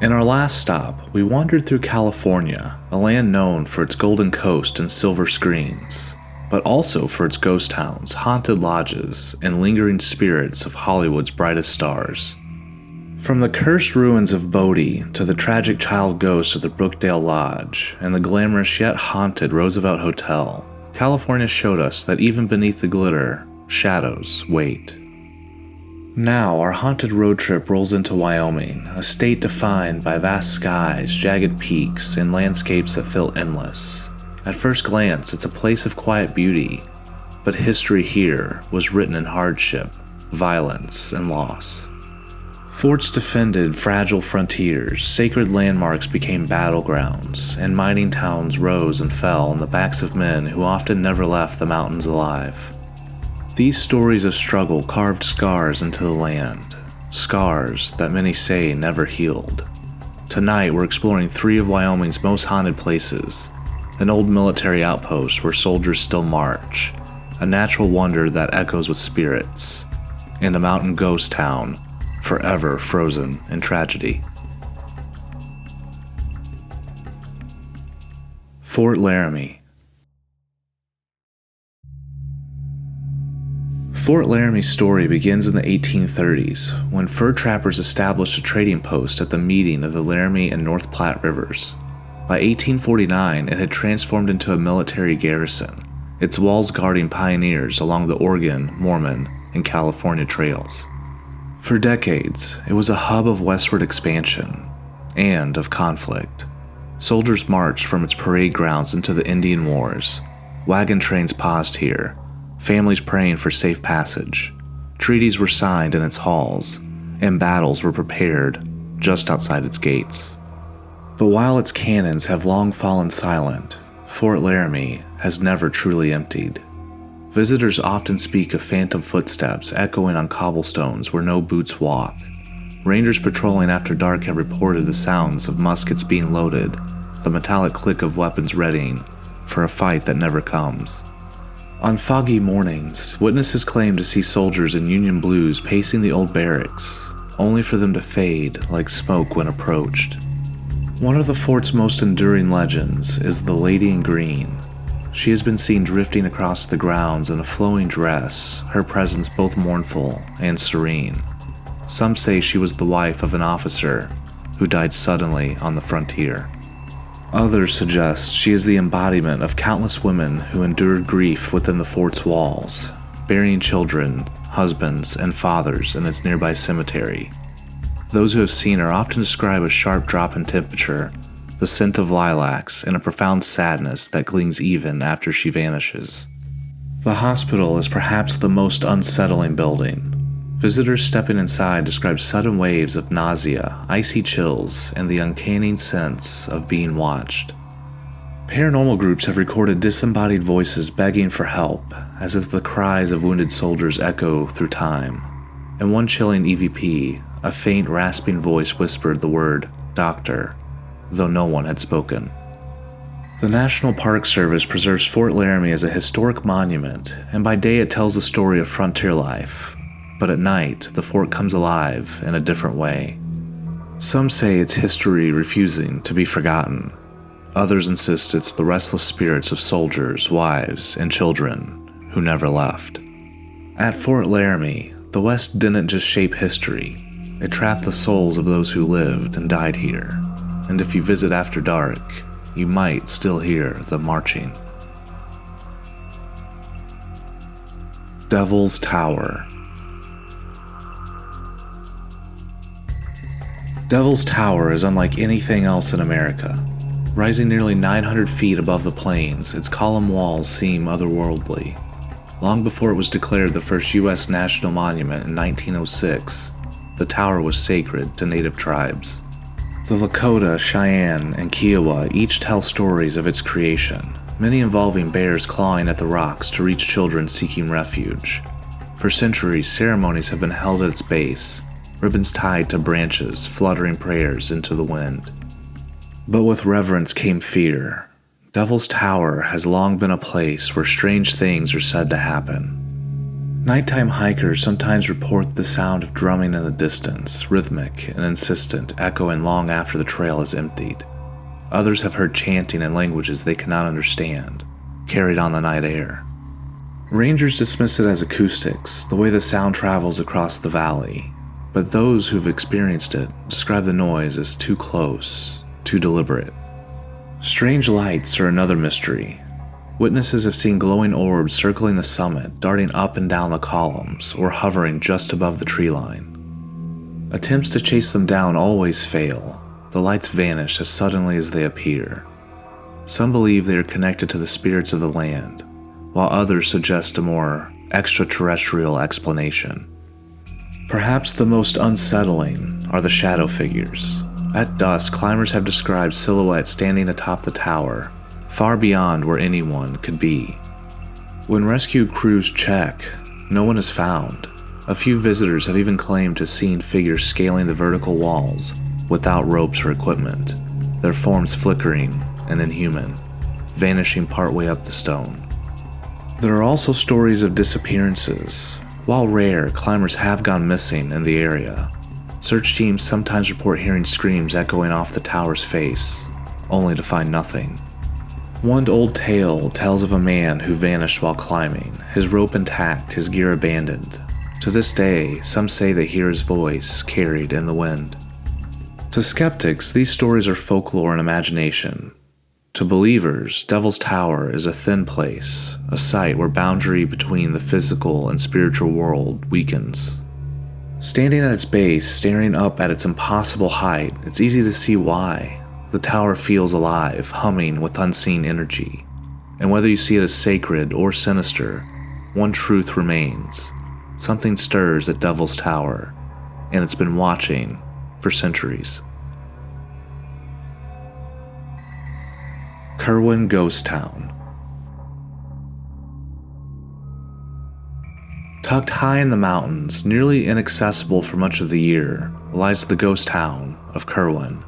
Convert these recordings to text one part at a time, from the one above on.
In our last stop, we wandered through California, a land known for its golden coast and silver screens, but also for its ghost towns, haunted lodges, and lingering spirits of Hollywood's brightest stars. From the cursed ruins of Bodie to the tragic child ghost of the Brookdale Lodge and the glamorous yet haunted Roosevelt Hotel, California showed us that even beneath the glitter, shadows wait. Now, our haunted road trip rolls into Wyoming, a state defined by vast skies, jagged peaks, and landscapes that feel endless. At first glance, it's a place of quiet beauty, but history here was written in hardship, violence, and loss. Forts defended fragile frontiers, sacred landmarks became battlegrounds, and mining towns rose and fell on the backs of men who often never left the mountains alive. These stories of struggle carved scars into the land, scars that many say never healed. Tonight we're exploring three of Wyoming's most haunted places: an old military outpost where soldiers still march, a natural wonder that echoes with spirits, and a mountain ghost town forever frozen in tragedy. Fort Laramie. Fort Laramie's story begins in the 1830s, when fur trappers established a trading post at the meeting of the Laramie and North Platte rivers. By 1849, it had transformed into a military garrison, its walls guarding pioneers along the Oregon, Mormon, and California trails. For decades, it was a hub of westward expansion and of conflict. Soldiers marched from its parade grounds into the Indian Wars. Wagon trains paused here, families praying for safe passage. Treaties were signed in its halls, and battles were prepared just outside its gates. But while its cannons have long fallen silent, Fort Laramie has never truly emptied. Visitors often speak of phantom footsteps echoing on cobblestones where no boots walk. Rangers patrolling after dark have reported the sounds of muskets being loaded, the metallic click of weapons readying for a fight that never comes. On foggy mornings, witnesses claim to see soldiers in Union blues pacing the old barracks, only for them to fade like smoke when approached. One of the fort's most enduring legends is the Lady in Green. She has been seen drifting across the grounds in a flowing dress, her presence both mournful and serene. Some say she was the wife of an officer who died suddenly on the frontier. Others suggest she is the embodiment of countless women who endured grief within the fort's walls, burying children, husbands, and fathers in its nearby cemetery. Those who have seen her often describe a sharp drop in temperature, the scent of lilacs, and a profound sadness that clings even after she vanishes. The hospital is perhaps the most unsettling building. Visitors stepping inside describe sudden waves of nausea, icy chills, and the uncanny sense of being watched. Paranormal groups have recorded disembodied voices begging for help, as if the cries of wounded soldiers echo through time. In one chilling EVP, a faint, rasping voice whispered the word "doctor," though no one had spoken. The National Park Service preserves Fort Laramie as a historic monument, and by day it tells the story of frontier life. But at night, the fort comes alive in a different way. Some say it's history refusing to be forgotten. Others insist it's the restless spirits of soldiers, wives, and children who never left. At Fort Laramie, the West didn't just shape history. It trapped the souls of those who lived and died here. And if you visit after dark, you might still hear them marching. Devil's Tower. Devil's Tower is unlike anything else in America. Rising nearly 900 feet above the plains, its column walls seem otherworldly. Long before it was declared the first U.S. national monument in 1906, the tower was sacred to native tribes. The Lakota, Cheyenne, and Kiowa each tell stories of its creation, many involving bears clawing at the rocks to reach children seeking refuge. For centuries, ceremonies have been held at its base, ribbons tied to branches, fluttering prayers into the wind. But with reverence came fear. Devil's Tower has long been a place where strange things are said to happen. Nighttime hikers sometimes report the sound of drumming in the distance, rhythmic and insistent, echoing long after the trail is emptied. Others have heard chanting in languages they cannot understand, carried on the night air. Rangers dismiss it as acoustics, the way the sound travels across the valley, but those who've experienced it describe the noise as too close, too deliberate. Strange lights are another mystery. Witnesses have seen glowing orbs circling the summit, darting up and down the columns, or hovering just above the tree line. Attempts to chase them down always fail. The lights vanish as suddenly as they appear. Some believe they are connected to the spirits of the land, while others suggest a more extraterrestrial explanation. Perhaps the most unsettling are the shadow figures. At dusk, climbers have described silhouettes standing atop the tower, far beyond where anyone could be. When rescue crews check, no one is found. A few visitors have even claimed to have seen figures scaling the vertical walls without ropes or equipment, their forms flickering and inhuman, vanishing partway up the stone. There are also stories of disappearances. While rare, climbers have gone missing in the area. Search teams sometimes report hearing screams echoing off the tower's face, only to find nothing. One old tale tells of a man who vanished while climbing, his rope intact, his gear abandoned. To this day, some say they hear his voice carried in the wind. To skeptics, these stories are folklore and imagination. To believers, Devil's Tower is a thin place, a site where boundary between the physical and spiritual world weakens. Standing at its base, staring up at its impossible height, it's easy to see why. The tower feels alive, humming with unseen energy. And whether you see it as sacred or sinister, one truth remains. Something stirs at Devil's Tower, and it's been watching for centuries. Kirwin Ghost Town. Tucked high in the mountains, nearly inaccessible for much of the year, lies the ghost town of Kirwin.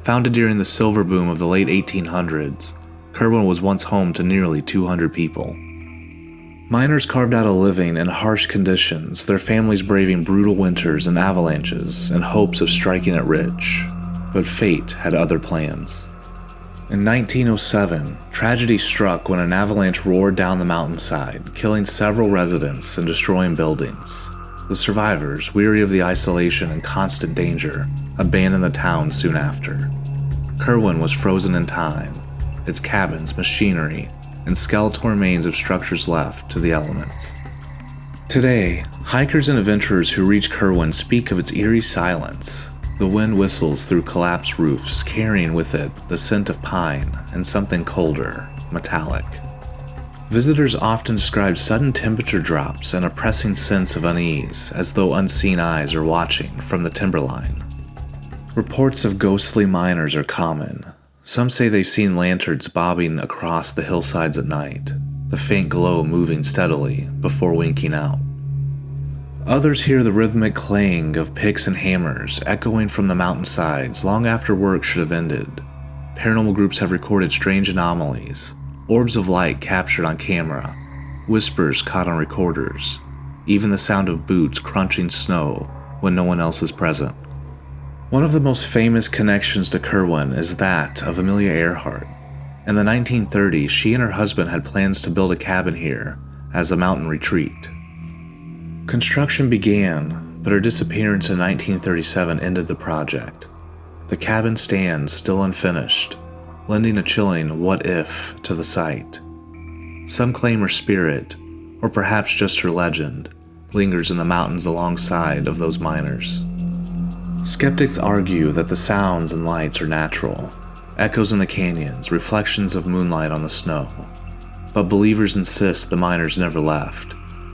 Founded during the silver boom of the late 1800s, Kirwin was once home to nearly 200 people. Miners carved out a living in harsh conditions, their families braving brutal winters and avalanches in hopes of striking it rich. But fate had other plans. In 1907, tragedy struck when an avalanche roared down the mountainside, killing several residents and destroying buildings. The survivors, weary of the isolation and constant danger, abandoned the town soon after. Kirwin was frozen in time, its cabins, machinery, and skeletal remains of structures left to the elements. Today, hikers and adventurers who reach Kirwin speak of its eerie silence. The wind whistles through collapsed roofs, carrying with it the scent of pine and something colder, metallic. Visitors often describe sudden temperature drops and a pressing sense of unease, as though unseen eyes are watching from the timberline. Reports of ghostly miners are common. Some say they've seen lanterns bobbing across the hillsides at night, the faint glow moving steadily before winking out. Others hear the rhythmic clang of picks and hammers echoing from the mountainsides long after work should have ended. Paranormal groups have recorded strange anomalies, orbs of light captured on camera, whispers caught on recorders, even the sound of boots crunching snow when no one else is present. One of the most famous connections to Kirwin is that of Amelia Earhart. In the 1930s, she and her husband had plans to build a cabin here as a mountain retreat. Construction began, but her disappearance in 1937 ended the project. The cabin stands still unfinished, lending a chilling what-if to the site. Some claim her spirit, or perhaps just her legend, lingers in the mountains alongside of those miners. Skeptics argue that the sounds and lights are natural, echoes in the canyons, reflections of moonlight on the snow. But believers insist the miners never left,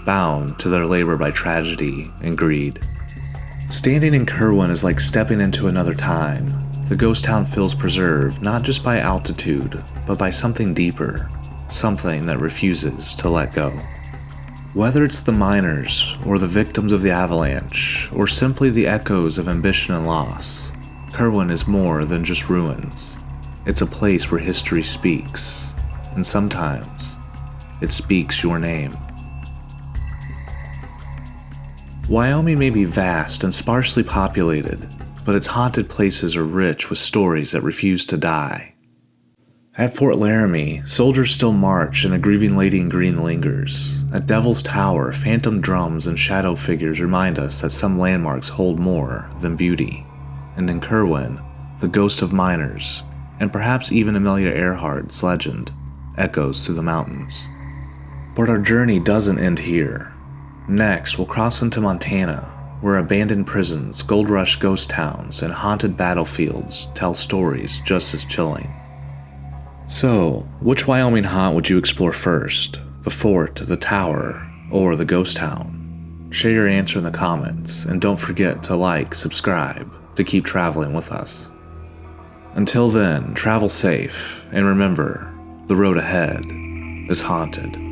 bound to their labor by tragedy and greed. Standing in Kirwin is like stepping into another time. The ghost town feels preserved not just by altitude, but by something deeper, something that refuses to let go. Whether it's the miners, or the victims of the avalanche, or simply the echoes of ambition and loss, Kirwin is more than just ruins. It's a place where history speaks, and sometimes it speaks your name. Wyoming may be vast and sparsely populated, but its haunted places are rich with stories that refuse to die. At Fort Laramie, soldiers still march and a grieving lady in green lingers. At Devil's Tower, phantom drums and shadow figures remind us that some landmarks hold more than beauty. And in Kirwin, the ghost of miners, and perhaps even Amelia Earhart's legend, echoes through the mountains. But our journey doesn't end here. Next, we'll cross into Montana, where abandoned prisons, gold rush ghost towns, and haunted battlefields tell stories just as chilling. So, which Wyoming haunt would you explore first? The fort, the tower, or the ghost town? Share your answer in the comments, and don't forget to like, subscribe, to keep traveling with us. Until then, travel safe, and remember, the road ahead is haunted.